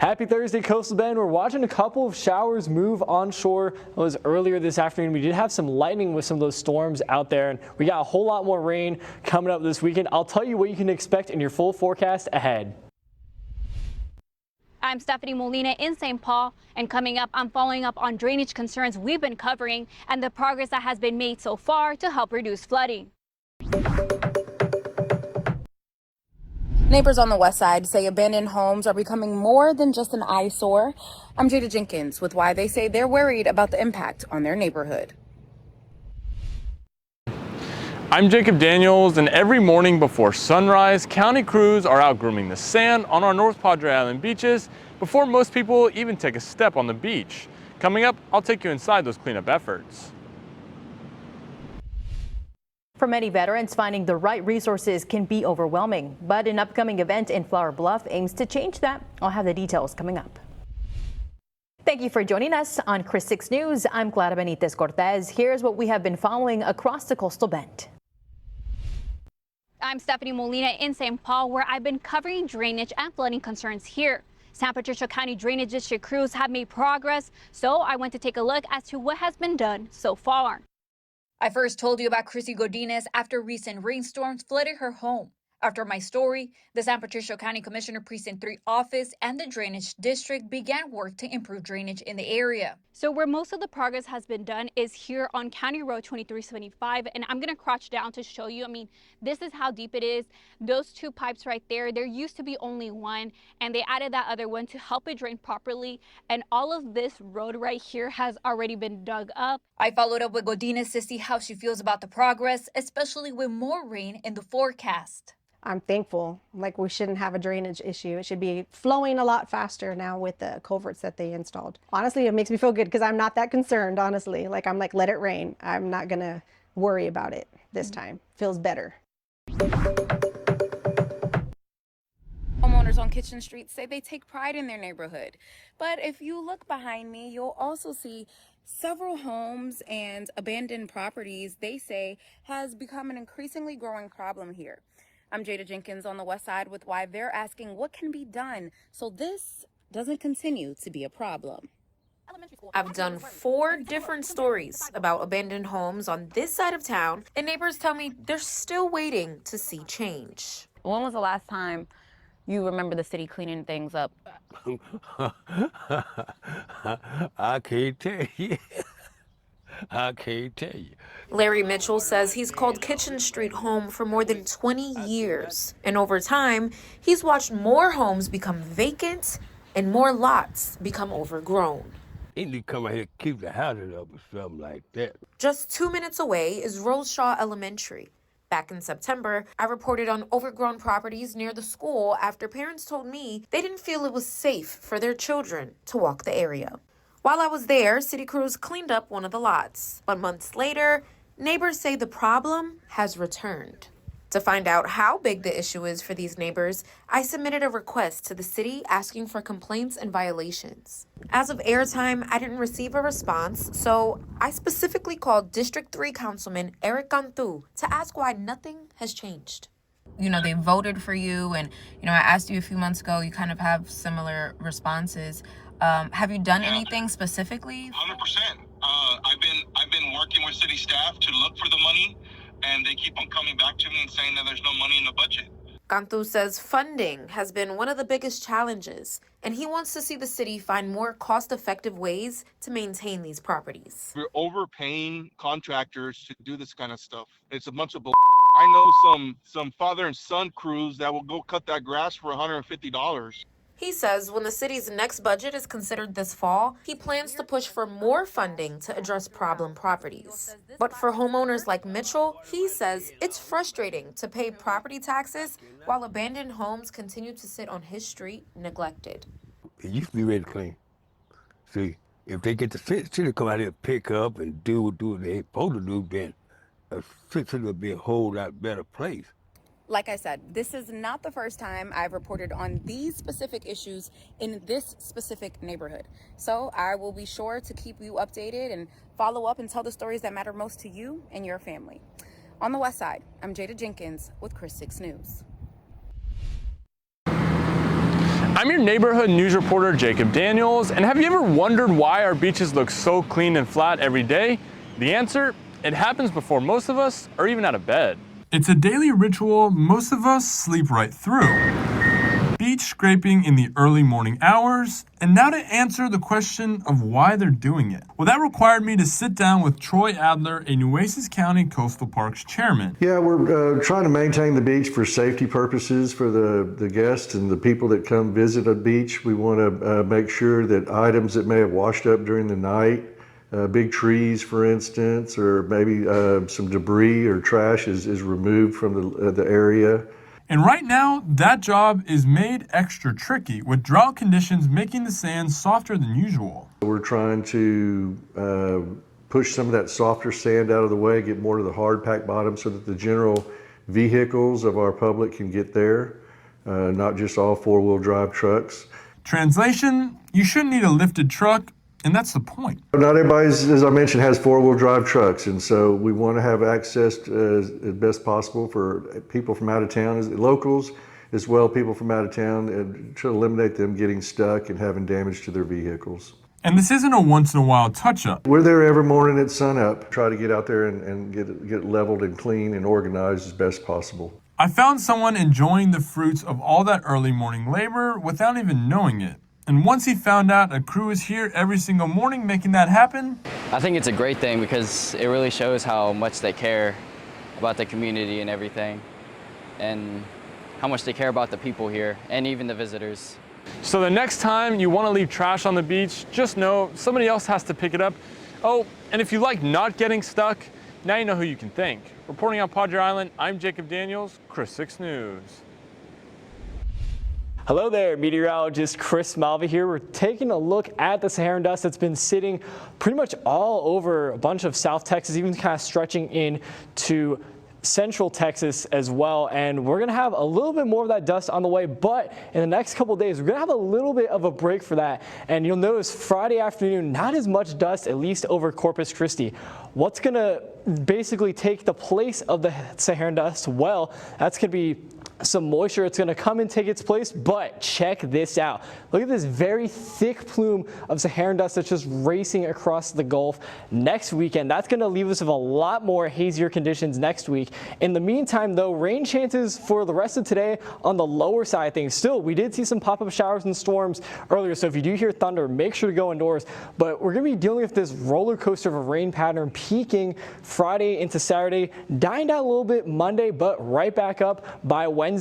Happy Thursday, Coastal Bend. We're watching a couple of showers move onshore. It was earlier this afternoon. We did have some lightning with some of those storms out there, and we got a whole lot more rain coming up this weekend. I'll tell you what you can expect in your full forecast ahead. I'm Stephanie Molina in St. Paul, and coming up, I'm following up on drainage concerns we've been covering and the progress that has been made so far to help reduce flooding. Neighbors on the west side say abandoned homes are becoming more than just an eyesore. I'm Jada Jenkins with why they say they're worried about the impact on their neighborhood. I'm Jacob Daniels, and every morning before sunrise, county crews are out grooming the sand on our North Padre Island beaches before most people even take a step on the beach. Coming up, I'll take you inside those cleanup efforts. For many veterans, finding the right resources can be overwhelming, but an upcoming event in Flower Bluff aims to change that. I'll have the details coming up. Thank you for joining us on KRIS 6 News. I'm Clara Benitez Cortez. Here's what we have been following across the Coastal Bend. I'm Stephanie Molina in St. Paul, where I've been covering drainage and flooding concerns here. San Patricio County Drainage District crews have made progress, so I went to take a look as to what has been done so far. I first told you about Chrissy Godinez after recent rainstorms flooded her home. After my story, the San Patricio County Commissioner Precinct 3 office and the Drainage District began work to improve drainage in the area. So where most of the progress has been done is here on County Road 2375, and I'm gonna crouch down to show you. I mean, this is how deep it is. Those two pipes right there used to be only one, and they added that other one to help it drain properly. And all of this road right here has already been dug up. I followed up with Godinez to see how she feels about the progress, especially with more rain in the forecast. I'm thankful. Like, we shouldn't have a drainage issue. It should be flowing a lot faster now with the culverts that they installed. Honestly, it makes me feel good because I'm not that concerned, honestly. Like, I'm like, let it rain. I'm not gonna worry about it this time. Feels better. Homeowners on Kitchen Street say they take pride in their neighborhood. But if you look behind me, you'll also see several homes and abandoned properties they say has become an increasingly growing problem here. I'm Jada Jenkins on the west side with why they're asking what can be done so this doesn't continue to be a problem. I've done 4 different stories about abandoned homes on this side of town, and neighbors tell me they're still waiting to see change. When was the last time you remember the city cleaning things up? I can't tell you. I can't tell you. Larry Mitchell says he's called Kitchen Street home for more than 20 years. And over time, he's watched more homes become vacant and more lots become overgrown. They need to come out here and keep the houses up or something like that. Just 2 minutes away is Roseshaw Elementary. Back in September, I reported on overgrown properties near the school after parents told me they didn't feel it was safe for their children to walk the area. While I was there, city crews cleaned up one of the lots. But months later, neighbors say the problem has returned. To find out how big the issue is for these neighbors, I submitted a request to the city asking for complaints and violations. As of airtime, I didn't receive a response, so I specifically called District 3 Councilman Eric Cantu to ask why nothing has changed. You know, they voted for you, and, you know, I asked you a few months ago, you kind of have similar responses. Have you done anything specifically? 100%. I've been working with city staff to look for the money, and they keep on coming back to me and saying that there's no money in the budget. Cantu says funding has been one of the biggest challenges, and he wants to see the city find more cost-effective ways to maintain these properties. We're overpaying contractors to do this kind of stuff. It's a bunch of bull. I know some father and son crews that will go cut that grass for $150. He says when the city's next budget is considered this fall, he plans to push for more funding to address problem properties. But for homeowners like Mitchell, he says it's frustrating to pay property taxes while abandoned homes continue to sit on his street neglected. It used to be ready to clean. See, if they get the city to come out here and pick up and do what they're supposed to do, then the city will be a whole lot better place. Like I said, this is not the first time I've reported on these specific issues in this specific neighborhood. So I will be sure to keep you updated and follow up and tell the stories that matter most to you and your family. On the west side, I'm Jada Jenkins with KRIS 6 News. I'm your neighborhood news reporter, Jacob Daniels, and have you ever wondered why our beaches look so clean and flat every day? The answer? It happens before most of us are even out of bed. It's a daily ritual most of us sleep right through. Beach scraping in the early morning hours, and now to answer the question of why they're doing it. Well, that required me to sit down with Troy Adler, a Nueces County Coastal Parks chairman. Yeah, we're trying to maintain the beach for safety purposes for the guests and the people that come visit a beach. We want to make sure that items that may have washed up during the night, big trees, for instance, or maybe some debris or trash is removed from the area. And right now, that job is made extra tricky, with drought conditions making the sand softer than usual. We're trying to push some of that softer sand out of the way, get more to the hard packed bottom so that the general vehicles of our public can get there, not just all four-wheel drive trucks. Translation, you shouldn't need a lifted truck, and that's the point. Not everybody, as I mentioned, has four-wheel drive trucks, and so we want to have access as best possible for people from out of town, as locals, as well people from out of town, and to eliminate them getting stuck and having damage to their vehicles. And this isn't a once-in-a-while touch-up. We're there every morning at sunup, try to get out there and get it leveled and clean and organized as best possible. I found someone enjoying the fruits of all that early morning labor without even knowing it. And once he found out a crew is here every single morning making that happen, I think it's a great thing because it really shows how much they care about the community and everything, and how much they care about the people here and even the visitors. So the next time you want to leave trash on the beach, just know somebody else has to pick it up. Oh, and if you like not getting stuck, now you know who you can thank. Reporting on Padre Island, I'm Jacob Daniels, Chris 6 News. Hello there, meteorologist Chris Malva here. We're taking a look at the Saharan dust that's been sitting pretty much all over a bunch of South Texas, even kind of stretching into Central Texas as well. And we're going to have a little bit more of that dust on the way, but in the next couple of days, we're going to have a little bit of a break for that. And you'll notice Friday afternoon, not as much dust, at least over Corpus Christi. What's going to basically take the place of the Saharan dust? Well, that's going to be some moisture. It's going to come and take its place, but check this out. Look at this very thick plume of Saharan dust that's just racing across the Gulf. Next weekend, that's going to leave us with a lot more hazier conditions next week. In the meantime, though, rain chances for the rest of today on the lower side of things. Still, we did see some pop-up showers and storms earlier, so if you do hear thunder, make sure to go indoors. But we're going to be dealing with this roller coaster of a rain pattern peaking Friday into Saturday, dying down a little bit Monday, but right back up by Wednesday.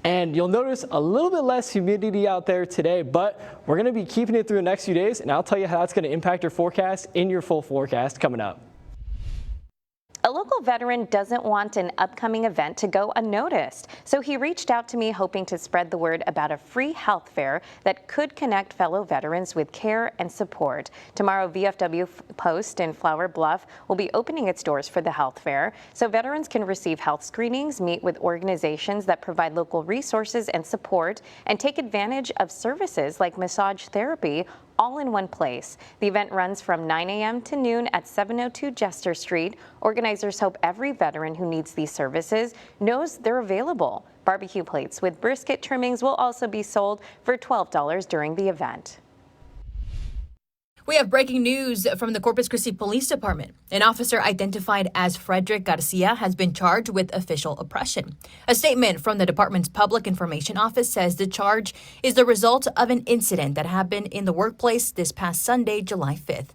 And you'll notice a little bit less humidity out there today, but we're going to be keeping it through the next few days, and I'll tell you how that's going to impact your forecast in your full forecast coming up. A local veteran doesn't want an upcoming event to go unnoticed, so he reached out to me hoping to spread the word about a free health fair that could connect fellow veterans with care and support. Tomorrow, VFW Post in Flower Bluff will be opening its doors for the health fair, so veterans can receive health screenings, meet with organizations that provide local resources and support, and take advantage of services like massage therapy, all in one place. The event runs from 9 a.m. to noon at 702 Jester Street. Organizers hope every veteran who needs these services knows they're available. Barbecue plates with brisket trimmings will also be sold for $12 during the event. We have breaking news from the Corpus Christi Police Department. An officer identified as Frederick Garcia has been charged with official oppression. A statement from the department's Public Information Office says the charge is the result of an incident that happened in the workplace this past Sunday, July 5th.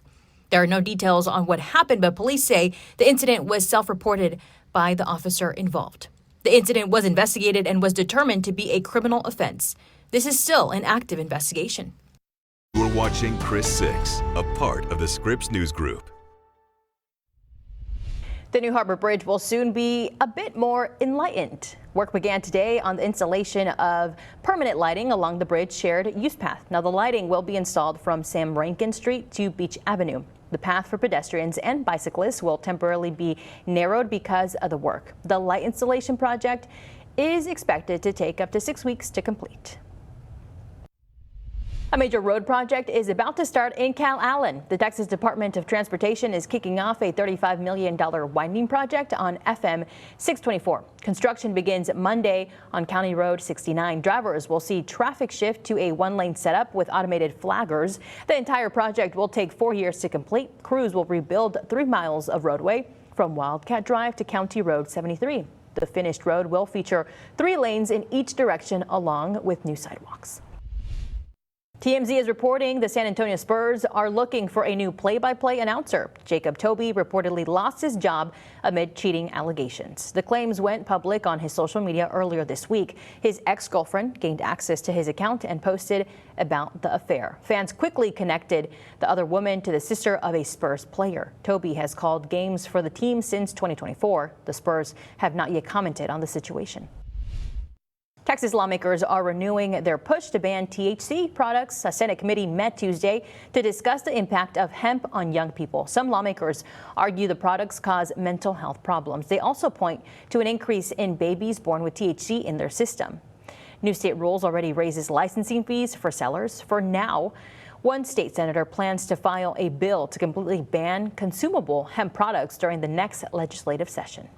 There are no details on what happened, but police say the incident was self-reported by the officer involved. The incident was investigated and was determined to be a criminal offense. This is still an active investigation. You're watching Chris 6, a part of the Scripps News Group. The New Harbor Bridge will soon be a bit more enlightened. Work began today on the installation of permanent lighting along the bridge shared use path. Now the lighting will be installed from Sam Rankin Street to Beach Avenue. The path for pedestrians and bicyclists will temporarily be narrowed because of the work. The light installation project is expected to take up to 6 weeks to complete. A major road project is about to start in Calallen. The Texas Department of Transportation is kicking off a $35 million widening project on FM 624. Construction begins Monday on County Road 69. Drivers will see traffic shift to a one-lane setup with automated flaggers. The entire project will take 4 years to complete. Crews will rebuild 3 miles of roadway from Wildcat Drive to County Road 73. The finished road will feature 3 lanes in each direction along with new sidewalks. TMZ is reporting the San Antonio Spurs are looking for a new play-by-play announcer. Jacob Toby reportedly lost his job amid cheating allegations. The claims went public on his social media earlier this week. His ex-girlfriend gained access to his account and posted about the affair. Fans quickly connected the other woman to the sister of a Spurs player. Toby has called games for the team since 2024. The Spurs have not yet commented on the situation. Texas lawmakers are renewing their push to ban THC products. A Senate committee met Tuesday to discuss the impact of hemp on young people. Some lawmakers argue the products cause mental health problems. They also point to an increase in babies born with THC in their system. New state rules already raises licensing fees for sellers. For now, one state senator plans to file a bill to completely ban consumable hemp products during the next legislative session.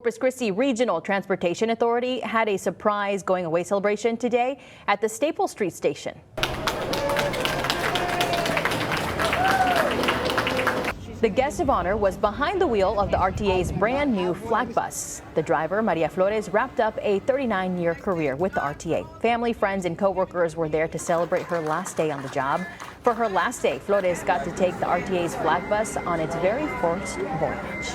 Corpus Christi Regional Transportation Authority had a surprise going away celebration today at the Staple Street station. The guest of honor was behind the wheel of the RTA's brand new flag bus. The driver, Maria Flores, wrapped up a 39-year career with the RTA. Family, friends, and co-workers were there to celebrate her last day on the job. For her last day, Flores got to take the RTA's flag bus on its very first voyage.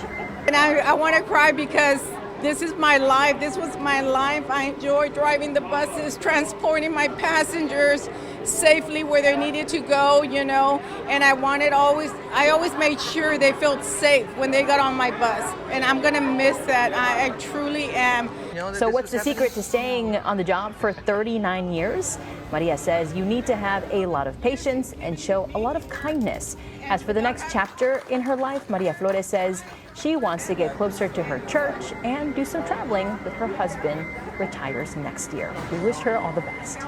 And I want to cry because this is my life. This was my life. I enjoy driving the buses, transporting my passengers safely where they needed to go, you know, and I always made sure they felt safe when they got on my bus, and I'm gonna miss that. I truly am. So what's the secret to staying on the job for 39 years? Maria says you need to have a lot of patience and show a lot of kindness. As for the next chapter in her life, Maria Flores says she wants to get closer to her church and do some traveling with her husband, retires next year. We wish her all the best.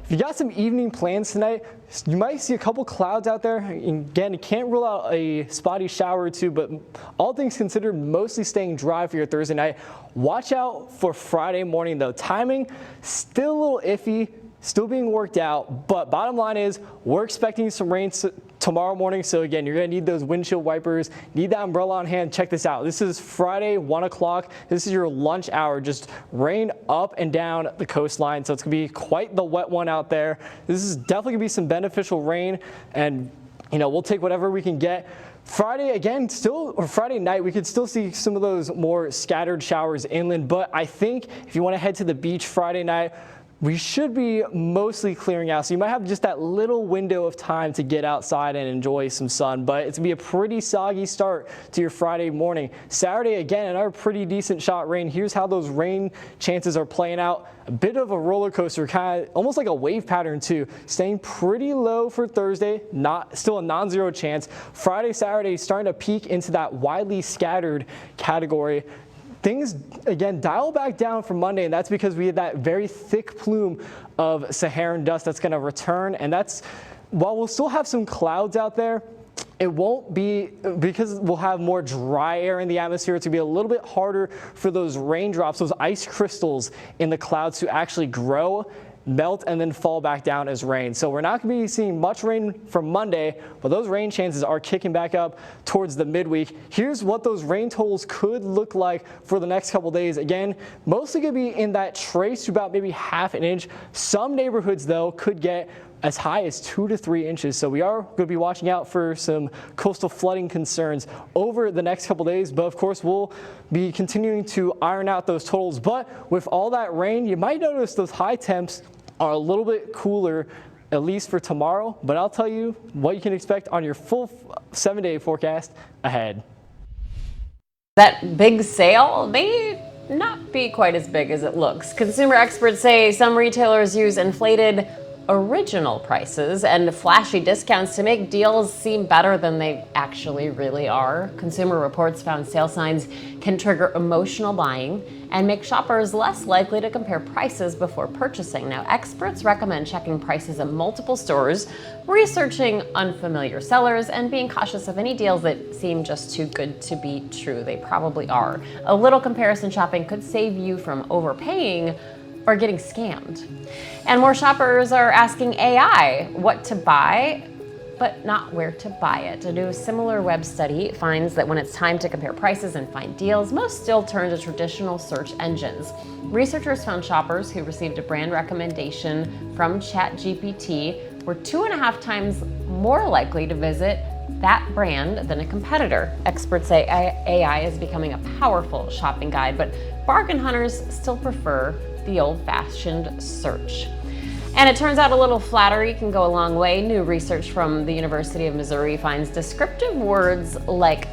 If you got some evening plans tonight, you might see a couple clouds out there. Again, you can't rule out a spotty shower or two, but all things considered, mostly staying dry for your Thursday night. Watch out for Friday morning, though. Timing, still a little iffy, still being worked out, but bottom line is we're expecting some rain tomorrow morning. So again, you're gonna need those windshield wipers, need that umbrella on hand. Check this out. This is Friday, 1 o'clock. This is your lunch hour. Just rain up and down the coastline. So it's gonna be quite the wet one out there. This is definitely gonna be some beneficial rain, and you know, we'll take whatever we can get. Friday again, or Friday night, we could still see some of those more scattered showers inland, but I think if you wanna head to the beach Friday night, we should be mostly clearing out. So you might have just that little window of time to get outside and enjoy some sun, but it's gonna be a pretty soggy start to your Friday morning. Saturday, again, another pretty decent shot rain. Here's how those rain chances are playing out. A bit of a roller coaster, kind of almost like a wave pattern too. Staying pretty low for Thursday, still a non-zero chance. Friday, Saturday, starting to peak into that widely scattered category. Things, again, dial back down for Monday, and that's because we had that very thick plume of Saharan dust that's going to return. And that's, while we'll still have some clouds out there, it won't be, because we'll have more dry air in the atmosphere, it's going to be a little bit harder for those raindrops, those ice crystals in the clouds to actually grow, melt, and then fall back down as rain. So we're not going to be seeing much rain from Monday, but those rain chances are kicking back up towards the midweek. Here's what those rain totals could look like for the next couple days. Again, mostly going to be in that trace to about maybe ½ an inch. Some neighborhoods, though, could get as high as 2 to 3 inches. So we are going to be watching out for some coastal flooding concerns over the next couple days. But of course, we'll be continuing to iron out those totals. But with all that rain, you might notice those high temps are a little bit cooler, at least for tomorrow. But I'll tell you what you can expect on your full 7-day forecast ahead. That big sale may not be quite as big as it looks. Consumer experts say some retailers use inflated original prices and flashy discounts to make deals seem better than they actually really are. Consumer Reports found sale signs can trigger emotional buying and make shoppers less likely to compare prices before purchasing. Now, experts recommend checking prices at multiple stores, researching unfamiliar sellers, and being cautious of any deals that seem just too good to be true. They probably are. A little comparison shopping could save you from overpaying or getting scammed. And more shoppers are asking AI what to buy, but not where to buy it. A new SimilarWeb study finds that when it's time to compare prices and find deals, most still turn to traditional search engines. Researchers found shoppers who received a brand recommendation from ChatGPT were 2.5 times more likely to visit that brand than a competitor. Experts say AI is becoming a powerful shopping guide, but bargain hunters still prefer the old-fashioned search. And it turns out a little flattery can go a long way. New research from the University of Missouri finds descriptive words like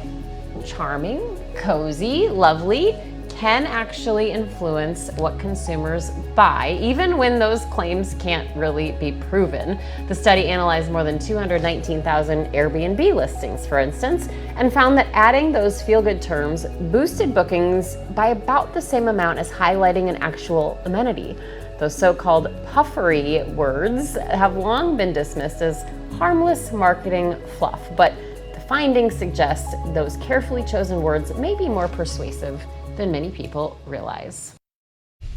charming, cozy, lovely can actually influence what consumers buy, even when those claims can't really be proven. The study analyzed more than 219,000 Airbnb listings, for instance, and found that adding those feel-good terms boosted bookings by about the same amount as highlighting an actual amenity. Those so-called puffery words have long been dismissed as harmless marketing fluff, but the findings suggest those carefully chosen words may be more persuasive than many people realize.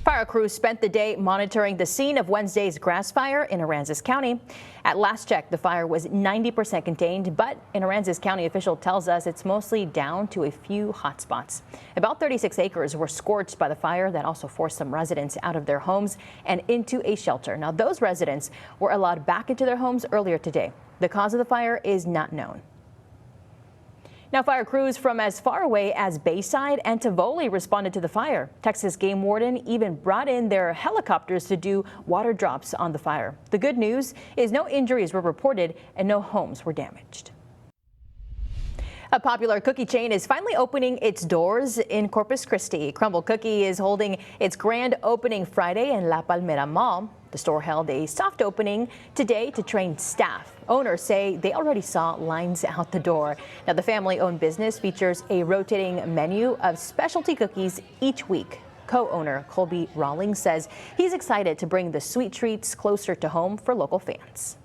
Fire crews spent the day monitoring the scene of Wednesday's grass fire in Aransas County. At last check, the fire was 90% contained, but an Aransas County official tells us it's mostly down to a few hot spots. About 36 acres were scorched by the fire that also forced some residents out of their homes and into a shelter. Now, those residents were allowed back into their homes earlier today. The cause of the fire is not known. Now, fire crews from as far away as Bayside and Tivoli responded to the fire. Texas Game Warden even brought in their helicopters to do water drops on the fire. The good news is no injuries were reported and no homes were damaged. A popular cookie chain is finally opening its doors in Corpus Christi. Crumble Cookie is holding its grand opening Friday in La Palmera Mall. The store held a soft opening today to train staff. Owners say they already saw lines out the door. Now, the family-owned business features a rotating menu of specialty cookies each week. Co-owner Colby Rawlings says he's excited to bring the sweet treats closer to home for local fans.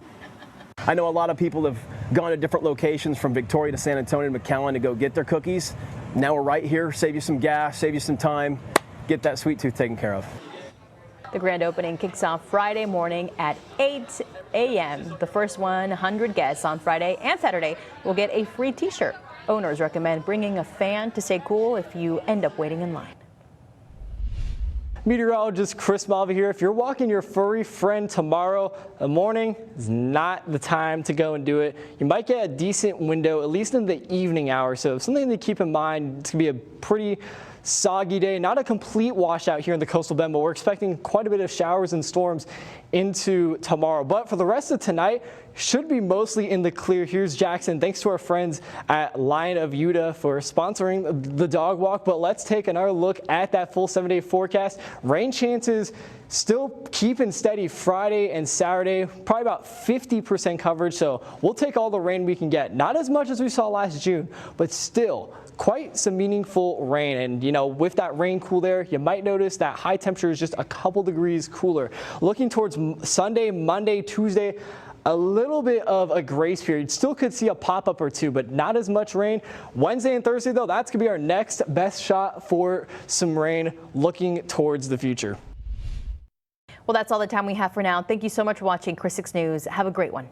I know a lot of people have gone to different locations from Victoria to San Antonio to McAllen to go get their cookies. Now we're right here, save you some gas, save you some time, get that sweet tooth taken care of. The grand opening kicks off Friday morning at 8 a.m. The first 100 guests on Friday and Saturday will get a free t-shirt. Owners recommend bringing a fan to stay cool if you end up waiting in line. Meteorologist Chris Malva here. If you're walking your furry friend tomorrow, the morning is not the time to go and do it. You might get a decent window, at least in the evening hours. So something to keep in mind, it's going to be a pretty soggy day, not a complete washout here in the coastal bend, but we're expecting quite a bit of showers and storms into tomorrow. But for the rest of tonight, should be mostly in the clear. Here's Jackson. Thanks to our friends at Lion of Utah for sponsoring the dog walk. But let's take another look at that full 7-day forecast. Rain chances still keeping steady Friday and Saturday, probably about 50% coverage. So we'll take all the rain we can get. Not as much as we saw last June, but still quite some meaningful rain. And, you know, with that rain cool there, you might notice that high temperature is just a couple degrees cooler. Looking towards Sunday, Monday, Tuesday, a little bit of a grace period. Still could see a pop-up or two, but not as much rain. Wednesday and Thursday, though, that's going to be our next best shot for some rain looking towards the future. Well, that's all the time we have for now. Thank you so much for watching Chris 6 News. Have a great one.